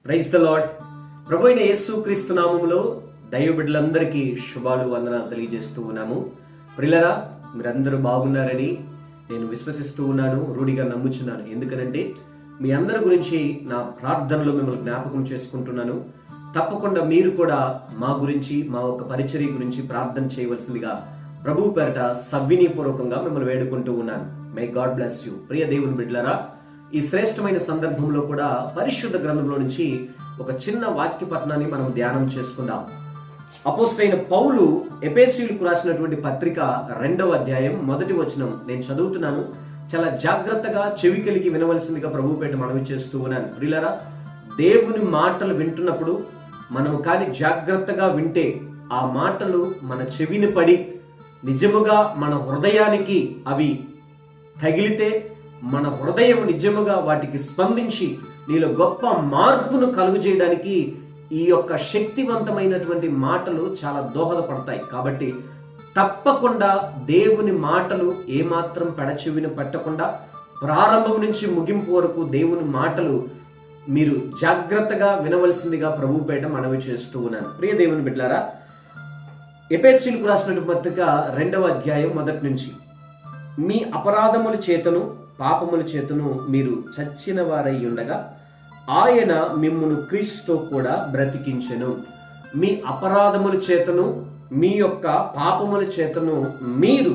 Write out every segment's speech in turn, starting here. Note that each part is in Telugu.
Praise the lord. ప్రభు అయిన యేసు క్రీస్తు నామములో దైవ బిడ్డలందరికీ శుభాలు, వందనాలు తెలియజేస్తూ ఉన్నాము. ప్రియులారా, మీరందరూ బాగున్నారని నేను విశ్వసిస్తూ ఉన్నాను, రూఢిగా నమ్ముచున్నాను. ఎందుకనంటే మీ అందరి గురించి నా ప్రార్థనలో మిమ్మల్ని జ్ఞాపకం చేసుకుంటున్నాను. తప్పకుండా మీరు కూడా మా గురించి, మా ఒక పరిచర్య గురించి ప్రార్థన చేయవలసిందిగా ప్రభు పేరట సవినీపూర్వకంగా మిమ్మల్ని వేడుకుంటూ ఉన్నాను. May God bless you. ప్రియ దేవుని బిడ్డలారా, ఈ శ్రేష్టమైన సందర్భంలో కూడా పరిశుద్ధ గ్రంథంలో నుంచి ఒక చిన్న వాక్య పఠనాన్ని మనం ధ్యానం చేసుకుందాం. అపోస్తలుడైన పౌలు ఎఫెసీయులకు రాసినటువంటి పత్రిక 2వ అధ్యాయం 1వ వచనం నేను చదువుతున్నాను. చాలా జాగ్రత్తగా చెవి కలిగి వినవలసిందిగా ప్రభు పేట మనవి చేస్తూ ఉన్నాను. ప్రియులారా, దేవుని మాటలు వింటున్నప్పుడు మనము కానీ జాగ్రత్తగా వింటే ఆ మాటలు మన చెవిని పడి నిజముగా మన హృదయానికి అవి తగిలితే మన హృదయం నిజముగా వాటికి స్పందించి నీలో గొప్ప మార్పును కలుగు చేయడానికి ఈ యొక్క శక్తివంతమైనటువంటి మాటలు చాలా దోహదపడతాయి. కాబట్టి తప్పకుండా దేవుని మాటలు ఏమాత్రం పెడచెవిన పెట్టకుండా ప్రారంభం నుంచి ముగింపు వరకు దేవుని మాటలు మీరు జాగ్రత్తగా వినవలసిందిగా ప్రభు పేట మనవి చేస్తూ ఉన్నాను. ప్రియ దేవుని బిడ్డలారా, ఎఫెసీయులకు రాసినటువంటి పత్రిక 2వ అధ్యాయం 1 నుంచి, మీ అపరాధముల చేతను పాపముల చేతను మీరు చచ్చిన వారై ఉండగా ఆయన మిమ్మును క్రీస్తుతో కూడా బ్రతికించెను. మీ అపరాధముల చేతను, మీ యొక్క పాపముల చేతను మీరు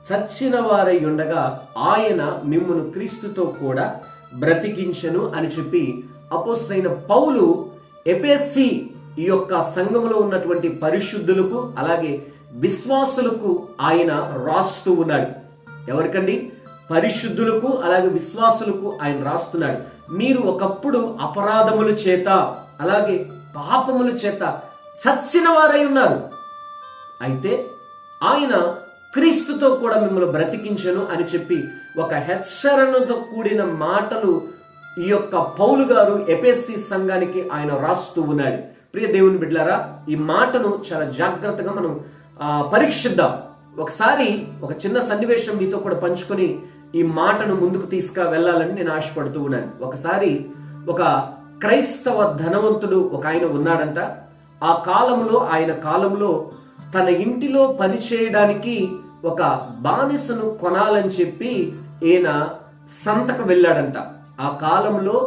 చచ్చిన వారై ఉండగా ఆయన మిమ్మును క్రీస్తుతో కూడా బ్రతికించెను అని చెప్పి అపోస్తలుడైన పౌలు ఎఫెసీ ఈ యొక్క సంఘములో ఉన్నటువంటి పరిశుద్ధులకు అలాగే విశ్వాసులకు ఆయన రాస్తూ ఉన్నాడు. ఎవరికండి? పరిశుద్ధులకు అలాగే విశ్వాసులకు ఆయన రాస్తున్నాడు. మీరు ఒకప్పుడు అపరాధముల చేత అలాగే పాపముల చేత చచ్చిన వారై ఉన్నారు, అయితే ఆయన క్రీస్తుతో కూడా మిమ్మల్ని బ్రతికించెను అని చెప్పి ఒక హెచ్చరణతో కూడిన మాటలు ఈ యొక్క పౌలు గారు ఎఫెసీ సంఘానికి ఆయన రాస్తూ ఉన్నాడు. ప్రియ దేవుని బిడ్డలారా, ఈ మాటను చాలా జాగ్రత్తగా మనం పరీక్షిద్దాం. ఒకసారి ఒక చిన్న సన్నివేశం మీతో కూడా పంచుకొని ఈ మాటను ముందుకు తీసుకు వెళ్ళాలని నేను ఆశపడుతూ ఉన్నాను. ఒకసారి ఒక క్రైస్తవ ధనవంతుడు ఒక ఆయన ఉన్నాడంట. ఆ ఆయన కాలంలో తన ఇంటిలో పని చేయడానికి ఒక బానిసను కొనాలని చెప్పి ఈయన సంతకు వెళ్ళాడంట. ఆ కాలంలో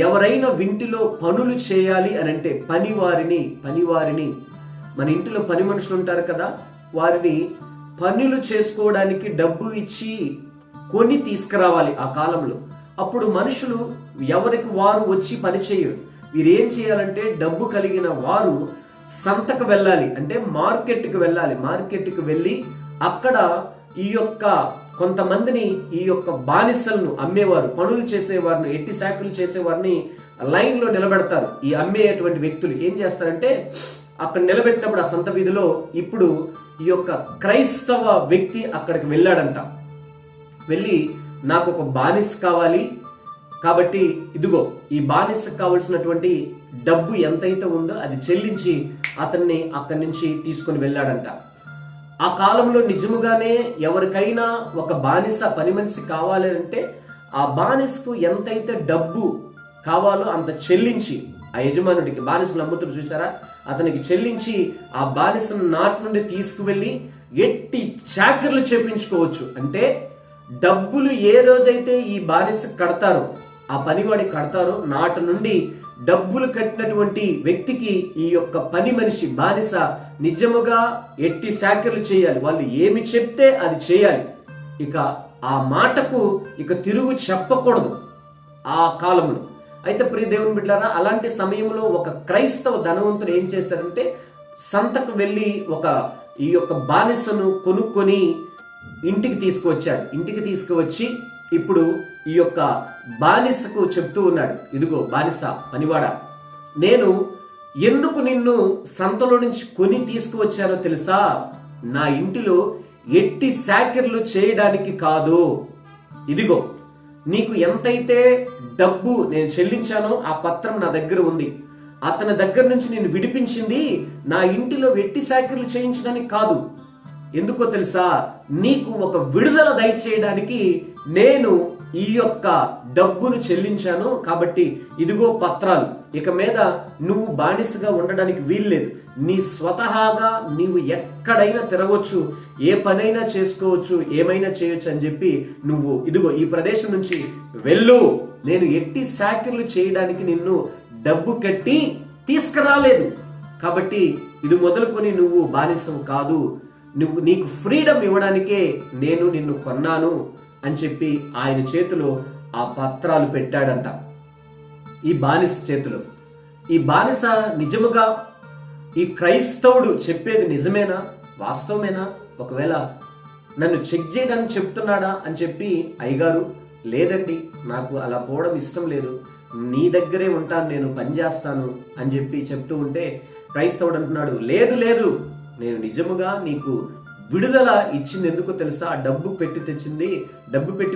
ఎవరైనా ఇంటిలో పనులు చేయాలి అని అంటే పనివారిని మన ఇంటిలో పని మనుషులు ఉంటారు కదా, వారిని పనులు చేసుకోవడానికి డబ్బు ఇచ్చి కొని తీసుకురావాలి ఆ కాలంలో. అప్పుడు మనుషులు ఎవరికి వారు వచ్చి పని చేయరు. వీరేం చేయాలంటే డబ్బు కలిగిన వారు సంతకు వెళ్ళాలి, అంటే మార్కెట్కి వెళ్ళాలి. మార్కెట్కి వెళ్ళి అక్కడ ఈ యొక్క కొంతమందిని ఈ యొక్క బానిసలను అమ్మేవారు, పనులు చేసేవారిని, ఎట్టి శాఖలు చేసేవారిని లైన్లో నిలబెడతారు. ఈ అమ్మేటువంటి వ్యక్తులు ఏం చేస్తారంటే అక్కడ నిలబెట్టినప్పుడు ఆ సంత వీధిలో ఇప్పుడు ఈ యొక్క క్రైస్తవ వ్యక్తి అక్కడికి వెళ్ళాడంట. వెళ్ళి నాకు ఒక బానిస కావాలి, కాబట్టి ఇదిగో ఈ బానిసకు కావలసినటువంటి డబ్బు ఎంతైతే ఉందో అది చెల్లించి అతన్ని అక్కడి నుంచి తీసుకొని వెళ్ళాడంట. ఆ కాలంలో నిజముగానే ఎవరికైనా ఒక బానిస పని మనిషి కావాలి అంటే ఆ బానిసకు ఎంతైతే డబ్బు కావాలో అంత చెల్లించి ఆ యజమానుడికి, బానిసను అమ్ముతుడు చూసారా, అతనికి చెల్లించి ఆ బానిసను నాటి నుండి తీసుకువెళ్ళి ఎట్టి చాకరీలు చేపించుకోవచ్చు. అంటే డబ్బులు ఏ రోజైతే ఈ బానిస కడతారో, ఆ పనివాడి కడతారో, నాటి నుండి డబ్బులు కట్టినటువంటి వ్యక్తికి ఈ యొక్క పని మనిషి బానిస నిజముగా ఎట్టి చాకరీలు చేయాలి. వాళ్ళు ఏమి చెప్తే అది చేయాలి. ఇక ఆ మాటకు ఇక తిరుగు చెప్పకూడదు ఆ కాలంలో. అయితే ప్రియ దేవుని బిడ్డలారా, అలాంటి సమయంలో ఒక క్రైస్తవ ధనవంతుడు ఏం చేస్తారంటే సంతకు వెళ్ళి ఈ యొక్క బానిసను కొనుక్కొని ఇంటికి తీసుకువచ్చాడు. ఇంటికి తీసుకువచ్చి ఇప్పుడు ఈ యొక్క బానిసకు చెప్తూ ఉన్నాడు, ఇదిగో బానిస, పనివాడా, నేను ఎందుకు నిన్ను సంతలో నుంచి కొని తీసుకువచ్చానో తెలుసా? నా ఇంటిలో ఎట్టి చాకరీలు చేయడానికి కాదు. ఇదిగో నీకు ఎంతైతే డబ్బు నేను చెల్లించానో ఆ పత్రం నా దగ్గర ఉంది. అతని దగ్గర నుంచి నేను విడిపించింది నా ఇంటిలో ఎట్టి చాకరీలు చేయించడానికి కాదు. ఎందుకో తెలుసా? నీకు ఒక విడుదల దయచేయడానికి నేను ఈ యొక్క డబ్బును చెల్లించాను, కాబట్టి ఇదిగో పత్రాలు, ఇక మీద నువ్వు బానిసగా ఉండడానికి వీల్లేదు, నీ స్వతహాగా నీవు ఎక్కడైనా తిరగొచ్చు, ఏ పనైనా చేసుకోవచ్చు, ఏమైనా చేయొచ్చు అని చెప్పి నువ్వు ఇదిగో ఈ ప్రదేశం నుంచి వెళ్ళు, నేను ఎట్టి చాకిరీలు చేయడానికి నిన్ను డబ్బు కట్టి తీసుకురాలేదు, కాబట్టి ఇది మొదలుకొని నువ్వు బానిసం కాదు, నీకు ఫ్రీడమ్ ఇవ్వడానికే నేను నిన్ను కొన్నాను అని చెప్పి ఆయన చేతిలో ఆ పత్రాలు పెట్టాడంట. ఈ బానిస చేతిలో. ఈ బానిస నిజముగా ఈ క్రైస్తవుడు చెప్పేది నిజమేనా, వాస్తవమేనా, ఒకవేళ నన్ను చెక్ చేయడానికి చెప్తున్నాడా అని చెప్పి అయ్యగారు, లేదండి నాకు అలా పోవడం ఇష్టం లేదు, నీ దగ్గరే ఉంటాను, నేను పనిచేస్తాను అని చెప్పి చెప్తూ ఉంటే క్రైస్తవుడు అంటున్నాడు, లేదు లేదు, నేను నిజముగా నీకు విడుదల ఇచ్చింది ఎందుకో తెలుసా, డబ్బు పెట్టి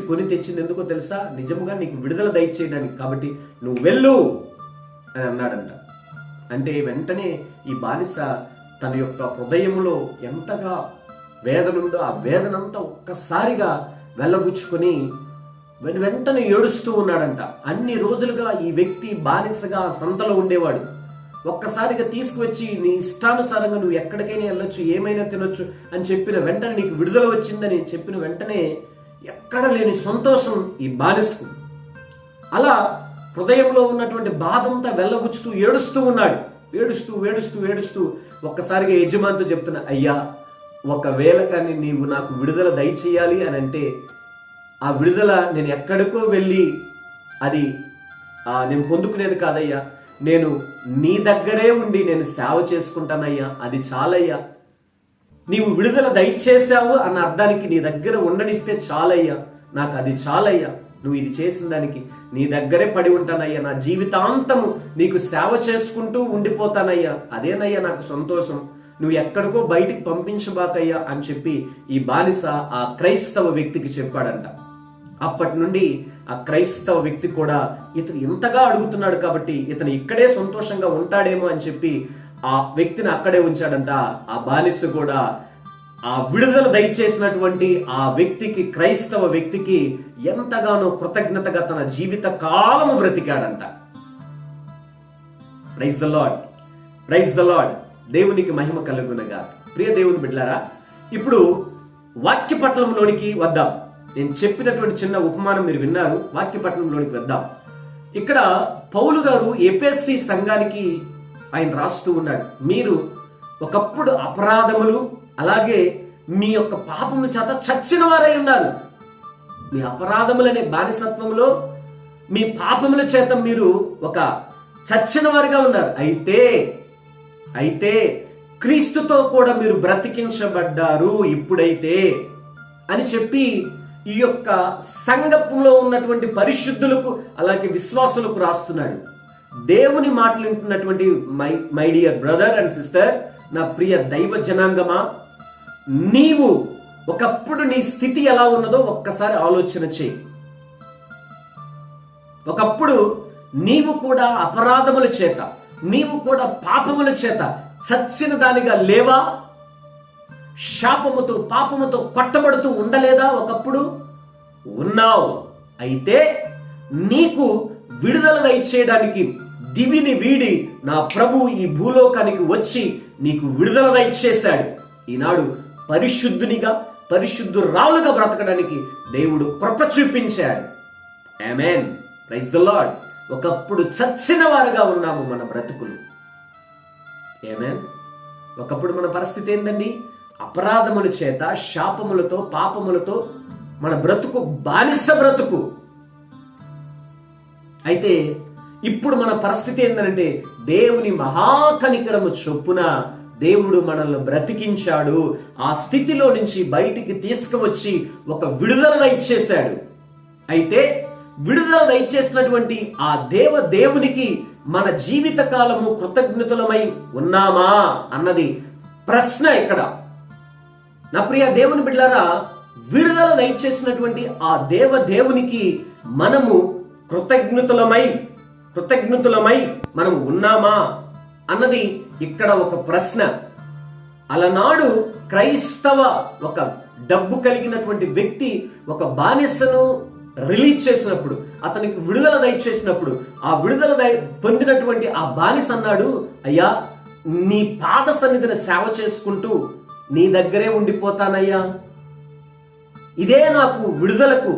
కొని తెచ్చింది ఎందుకో తెలుసా, నిజముగా నీకు విడుదల దయచేయడానికి, కాబట్టి నువ్వు వెళ్ళు అని అన్నాడంట. అంటే వెంటనే ఈ బానిస తన యొక్క హృదయంలో ఎంతగా వేదన ఉందో ఆ వేదనంతా ఒక్కసారిగా వెళ్ళబుచ్చుకొని వెంటనే ఏడుస్తూ ఉన్నాడంట. అన్ని రోజులుగా ఈ వ్యక్తి బానిసగా సంతలో ఉండేవాడు. ఒక్కసారిగా తీసుకువచ్చి నీ ఇష్టానుసారంగా నువ్వు ఎక్కడికైనా వెళ్ళొచ్చు, ఏమైనా తినొచ్చు అని చెప్పిన వెంటనే, నీకు విడుదల వచ్చిందని చెప్పిన వెంటనే ఎక్కడ లేని సంతోషం ఈ బానిసకు. అలా హృదయంలో ఉన్నటువంటి బాధంతా వెళ్ళబుచ్చుతూ ఏడుస్తూ ఉన్నాడు. ఏడుస్తూ ఒక్కసారిగా యజమానితో చెప్తున్నా, అయ్యా ఒకవేళ కానీ నీవు నాకు విడుదల దయచేయాలి అని అంటే, ఆ విడుదల నేను ఎక్కడికో వెళ్ళి అది నేను పొందుకునేది కాదయ్యా, నేను నీ దగ్గరే ఉండి నేను సేవ చేసుకుంటానయ్యా, అది చాలయ్యా, నీవు విడుదల దయచేసావు అన్న అర్థానికి నీ దగ్గర ఉండనిస్తే చాలయ్యా, నాకు అది చాలయ్యా, నువ్వు ఇది చేసిన దానికి నీ దగ్గరే పడి ఉంటానయ్యా, నా జీవితాంతము నీకు సేవ చేసుకుంటూ ఉండిపోతానయ్యా, అదేనయ్యా నాకు సంతోషం, నువ్వు ఎక్కడికో బయటికి పంపించబాకయ్యా అని చెప్పి ఈ బానిస ఆ క్రైస్తవ వ్యక్తికి చెప్పాడంట. అప్పటి నుండి ఆ క్రైస్తవ వ్యక్తి కూడా ఇతను ఇంతగా అడుగుతున్నాడు కాబట్టి ఇతను ఇక్కడే సంతోషంగా ఉంటాడేమో అని చెప్పి ఆ వ్యక్తిని అక్కడే ఉంచాడంట. ఆ బానిస కూడా ఆ విడుదల దయచేసినటువంటి ఆ వ్యక్తికి, క్రైస్తవ వ్యక్తికి ఎంతగానో కృతజ్ఞతగా తన జీవిత కాలము బ్రతికాడంట. Praise the Lord, praise the Lord. దేవునికి మహిమ కలుగునగా. ప్రియ దేవుని బిడ్డలారా, ఇప్పుడు వాక్యపట్నంలోనికి వద్దాం. నేను చెప్పినటువంటి చిన్న ఉపమానం మీరు విన్నారు. వాక్యపట్నంలోనికి వద్దాం. ఇక్కడ పౌలు గారు ఎఫెసీ సంఘానికి ఆయన రాస్తూ ఉన్నాడు, మీరు ఒకప్పుడు అపరాధములు అలాగే మీ యొక్క పాపముల చేత చచ్చిన వారై ఉన్నారు. మీ అపరాధములనే బానిసత్వంలో మీ పాపముల చేత మీరు ఒక చచ్చిన వారిగా ఉన్నారు. అయితే క్రీస్తుతో కూడా మీరు బ్రతికించబడ్డారు ఇప్పుడైతే అని చెప్పి ఈ యొక్క సంఘంలో ఉన్నటువంటి పరిశుద్ధులకు అలాగే విశ్వాసులకు రాస్తున్నాడు. దేవుని మాటలు వింటున్నటువంటి my dear brother and sister, నా ప్రియ దైవ జనాంగమా, నీవు ఒకప్పుడు నీ స్థితి ఎలా ఉన్నదో ఒక్కసారి ఆలోచన చేయి. ఒకప్పుడు నీవు కూడా అపరాధముల చేత, నీవు కూడా పాపముల చేత చచ్చిన దానిగా లేవా? శాపముతో పాపముతో కొట్టబడుతూ ఉండలేదా? ఒకప్పుడు ఉన్నావు. అయితే నీకు విడుదల దయచేయడానికి దివిని వీడి నా ప్రభు ఈ భూలోకానికి వచ్చి నీకు విడుదల దయచేశాడు. ఈనాడు పరిశుద్ధునిగా, పరిశుద్ధురాలుగా బ్రతకడానికి దేవుడు కృప చూపించాడు. ఆమేన్, ప్రైజ్ ద లార్డ్. ఒకప్పుడు చచ్చిన వారుగా ఉన్నాము మన బ్రతుకులు. ఆమేన్. ఒకప్పుడు మన పరిస్థితి ఏందండి? అపరాధముల చేత, శాపములతో, పాపములతో మన బ్రతుకు బానిస బ్రతుకు. అయితే ఇప్పుడు మన పరిస్థితి ఏంటంటే, దేవుని మహాకనికరము చొప్పున దేవుడు మనల్ని బ్రతికించాడు. ఆ స్థితిలో నుంచి బయటికి తీసుకువచ్చి ఒక విడుదల ఇచ్చేశాడు. అయితే విడుదల దయచేసినటువంటి ఆ దేవునికి మన జీవిత కాలము కృతజ్ఞతలమై ఉన్నామా అన్నది ప్రశ్న ఇక్కడ. నా ప్రియ దేవుని బిడ్డలారా, విడుదల దయచేసినటువంటి ఆ దేవునికి మనము కృతజ్ఞతలమై మనం ఉన్నామా అన్నది ఇక్కడ ఒక ప్రశ్న. అలనాడు క్రైస్తవ ఒక డబ్బు కలిగినటువంటి వ్యక్తి ఒక బానిసను రిలీజ్ చేసినప్పుడు, అతనికి విడుదల దయచేసినప్పుడు, ఆ విడుదల పొందినటువంటి ఆ బానిస అన్నాడు, అయ్యా నీ పాద సన్నిధిని సేవ చేసుకుంటూ నీ దగ్గరే ఉండిపోతానయ్యా, ఇదే నాకు విడుదలకు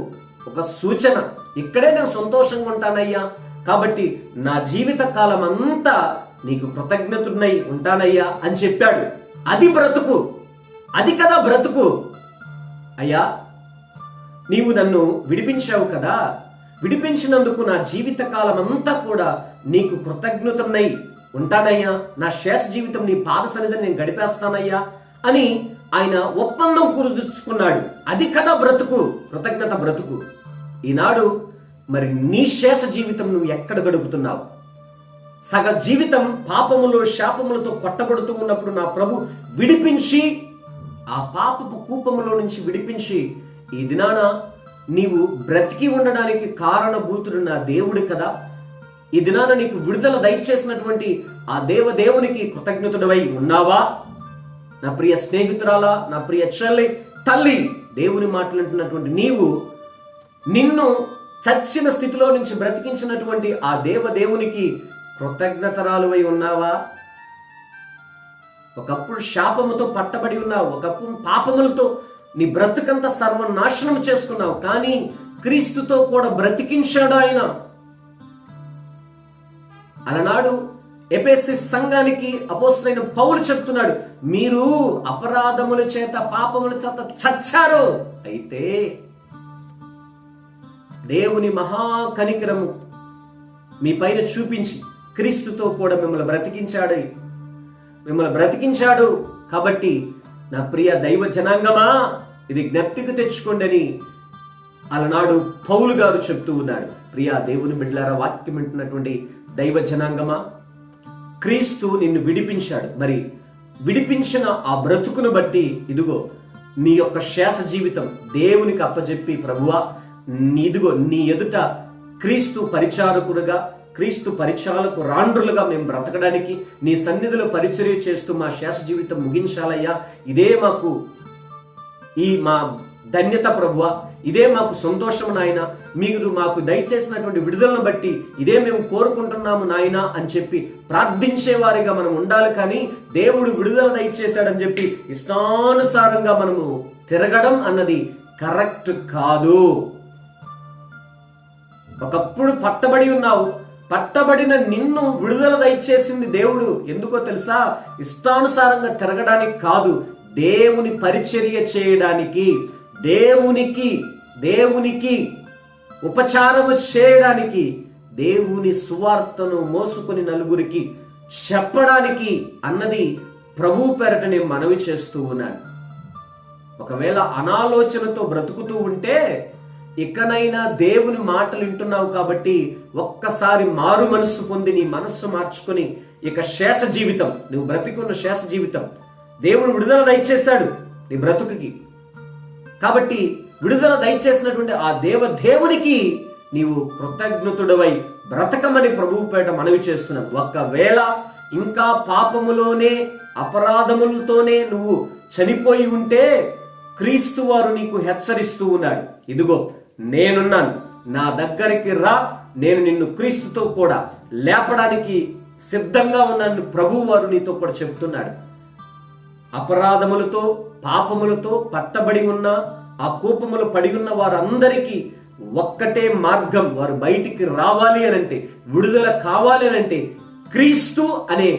ఒక సూచన, ఇక్కడే నేను సంతోషంగా ఉంటానయ్యా, కాబట్టి నా జీవిత కాలం అంతా నీకు కృతజ్ఞతున్నై ఉంటానయ్యా అని చెప్పాడు. అది బ్రతుకు, అది కదా బ్రతుకు. అయ్యా నీవు నన్ను విడిపించావు కదా, విడిపించినందుకు నా జీవిత కాలం అంతా కూడా నీకు కృతజ్ఞతున్నై ఉంటానయ్యా, నా శేష జీవితం నీ పాద సన్నిధిని నేను గడిపేస్తానయ్యా అని ఆయన ఒప్పందం కుదుర్చుకున్నాడు. అది కదా బ్రతుకు, కృతజ్ఞత బ్రతుకు. ఈనాడు మరి నీ శేష జీవితం నువ్వు ఎక్కడ గడుపుతున్నావు? సగ జీవితం పాపములో శాపములతో కొట్టబడుతూ ఉన్నప్పుడు నా ప్రభు విడిపించి, ఆ పాపపు కూపములో నుంచి విడిపించి, ఈ దినాన నీవు బ్రతికి ఉండడానికి కారణభూతుడు నా దేవుడు కదా, ఈ దినాన నీకు విడుదల దయచేసినటువంటి ఆ దేవునికి కృతజ్ఞతుడవై ఉన్నావా? నా ప్రియ స్నేహితురాలా, నా ప్రియ చెల్లి, తల్లి, దేవుని మాట్లాడుతున్నటువంటి నీవు నిన్ను చచ్చిన స్థితిలో నుంచి బ్రతికించినటువంటి ఆ దేవునికి కృతజ్ఞతరాలువై ఉన్నావా? ఒకప్పుడు శాపముతో పట్టబడి ఉన్నావు, ఒకప్పుడు పాపములతో నీ బ్రతుకంతా సర్వనాశనం చేసుకున్నావు, కానీ క్రీస్తుతో కూడా బ్రతికించాడు ఆయన. అలనాడు ఎఫెసీ సంఘానికి అపోస్తలుడైన పౌలు చెప్తున్నాడు, మీరు అపరాధముల చేత పాపముల చేత చచ్చారు, అయితే దేవుని మహా కనికరము మీ పైన చూపించి క్రీస్తుతో కూడా మిమ్మల్ని బ్రతికించాడు. కాబట్టి నా ప్రియ దైవ జనాంగమా, ఇది జ్ఞప్తికి తెచ్చుకోండి అని అలనాడు పౌలు గారు చెప్తూ ఉన్నాడు. ప్రియ దేవుని బిడ్డలారా, వాక్యం వింటున్నటువంటి దైవ జనాంగమా, క్రీస్తు నిన్ను విడిపించాడు. మరి విడిపించిన ఆ బ్రతుకును బట్టి ఇదిగో నీ యొక్క శేష జీవితం దేవునికి అప్పచెప్పి, ప్రభువా ఇదిగో నీ ఎదుట క్రీస్తు పరిచారకుడుగా, క్రీస్తు పరిచాలకు రాండ్రులుగా మేము బ్రతకడానికి నీ సన్నిధిలో పరిచర్య చేస్తూ మా శేష జీవితం ముగించాలయ్యా, ఇదే మాకు మా ధన్యత ప్రభువా, ఇదే మాకు సంతోషం నాయన, మీరు మాకు దయచేసినటువంటి విడుదలను బట్టి ఇదే మేము కోరుకుంటున్నాము నాయన అని చెప్పి ప్రార్థించేవారిగా మనం ఉండాలి. కానీ దేవుడు విడుదల దయచేశాడని చెప్పి ఇష్టానుసారంగా మనము తిరగడం అన్నది కరెక్ట్ కాదు. ఒకప్పుడు పట్టబడి ఉన్నావు, పట్టబడిన నిన్ను విడుదల దయచేసింది దేవుడు. ఎందుకో తెలుసా? ఇష్టానుసారంగా తిరగడానికి కాదు, దేవుని పరిచర్య చేయడానికి, దేవునికి ఉపచారము చేయడానికి, దేవుని సువార్తను మోసుకొని నలుగురికి చెప్పడానికి అన్నది ప్రభు పేరట నేను మనవి చేస్తూ ఉన్నాను. ఒకవేళ అనాలోచనతో బ్రతుకుతూ ఉంటే ఇకనైనా దేవుని మాటలు వింటున్నావు కాబట్టి ఒక్కసారి మారు మనస్సు పొంది నీ మనస్సు మార్చుకొని ఇక శేష జీవితం, నువ్వు బ్రతికున్న శేష జీవితం దేవుడు విడుదల దయచేశాడు నీ బ్రతుకుకి. కాబట్టి విడుదల దయచేసినటువంటి ఆ దేవునికి నీవు కృతజ్ఞతుడవై బ్రతకమని ప్రభువు పేట మనవి చేస్తున్నావు. ఒకవేళ ఇంకా పాపములోనే అపరాధములతోనే నువ్వు చనిపోయి ఉంటే క్రీస్తు వారు నీకు హెచ్చరిస్తూ ఉన్నాడు, ఇదిగో నేనున్నాను, నా దగ్గరికి రా, నేను నిన్ను క్రీస్తుతో కూడా లేపడానికి సిద్ధంగా ఉన్నాను ప్రభువు వారు నీతో కూడా చెప్తున్నాడు. అపరాధములతో పాపములతో పట్టబడి ఉన్న ఆ కోపములు పడి ఉన్న వారందరికీ ఒక్కటే మార్గం, వారు బయటికి రావాలి అనంటే, విడుదల కావాలి అనంటే క్రీస్తు అనే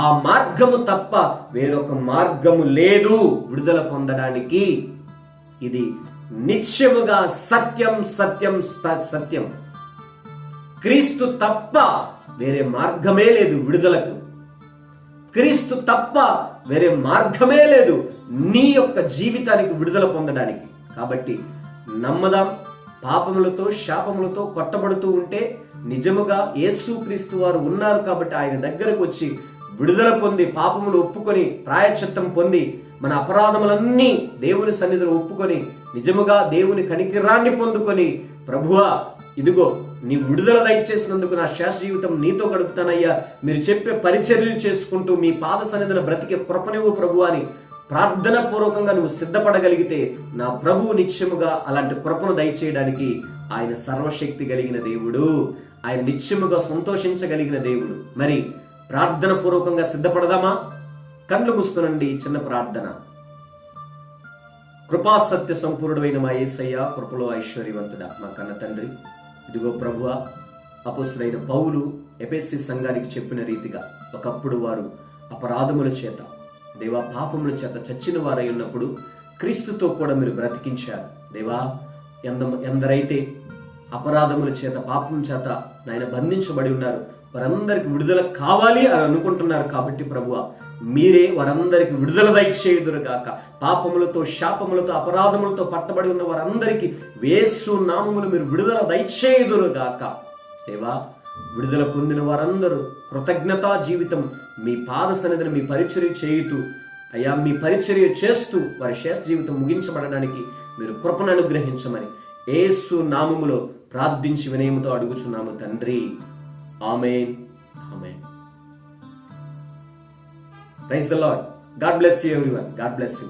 ఆ మార్గము తప్ప వేరొక మార్గము లేదు విడుదల పొందడానికి. ఇది నిశ్చయముగా సత్యం సత్యం సత్యం. క్రీస్తు తప్ప వేరే మార్గమే లేదు విడుదలకు. క్రీస్తు తప్ప వేరే మార్గమే లేదు నీ యొక్క జీవితానికి విడుదల పొందడానికి. కాబట్టి నమ్మదాం. పాపములతో శాపములతో కొట్టబడుతూ ఉంటే నిజముగా యేసు క్రీస్తు వారు ఉన్నారు కాబట్టి ఆయన దగ్గరకు వచ్చి విడుదల పొంది, పాపములు ఒప్పుకొని, ప్రాయశ్చిత్తం పొంది, మన అపరాధములన్నీ దేవుని సన్నిధిలో ఒప్పుకొని నిజముగా దేవుని కనికరాన్ని పొందుకొని, ప్రభువా ఇదిగో నీ విడుదల దయచేసినందుకు నా శేష జీవితం నీతో గడుపుతానయ్యా, మీరు చెప్పే పరిచర్యలు చేసుకుంటూ మీ పాద సన్నిధిని బ్రతికే కృపనివ్వు ప్రభు అని ప్రార్థన పూర్వకంగా నువ్వు సిద్ధపడగలిగితే నా ప్రభువు నిత్యముగా అలాంటి కృపను దయచేయడానికి ఆయన సర్వశక్తి కలిగిన దేవుడు, ఆయన నిత్యముగా సంతోషించగలిగిన దేవుడు. మరి ప్రార్థన పూర్వకంగా సిద్ధపడదామా? కళ్ళు మూసుకునండి. చిన్న ప్రార్థన. కృపా సత్య సంపూర్ణుడైన మా యేసయ్య, కృపలో ఐశ్వర్యవంతుడా మా కన్న తండ్రి, ఇదిగో ప్రభువా, అపోస్తులైన పౌలు ఎఫెసీ సంఘానికి చెప్పిన రీతిగా ఒకప్పుడు వారు అపరాధముల చేత, దేవా పాపముల చేత చచ్చిన వారై ఉన్నప్పుడు క్రీస్తుతో కూడా మీరు బ్రతికించారు. దేవా, ఎందరైతే అపరాధముల చేత పాపం చేత నాయన బంధించబడి ఉన్నారు, వారందరికి విడుదల కావాలి అని అనుకుంటున్నారు. కాబట్టి ప్రభువా, మీరే వారందరికి విడుదల దయచేయుదురుగాక. పాపములతో, శాపములతో, అపరాధములతో పట్టబడి ఉన్న వారందరికీ యేసు నామములు మీరు విడుదల దయచేయుదురుగాక. దేవా, విడుదల పొందిన వారందరూ కృతజ్ఞతా జీవితం మీ పాద సన్నిధిని మీ పరిచర్య చేయుతూ, అయ్యా మీ పరిచర్య చేస్తూ వారి శేష జీవితం ముగించబడడానికి మీరు కృపను అనుగ్రహించమని యేసు నామములో ప్రార్థించి వినయముతో అడుగుచున్నాము తండ్రి. Amen. Amen. Praise the Lord. God bless you everyone. God bless you.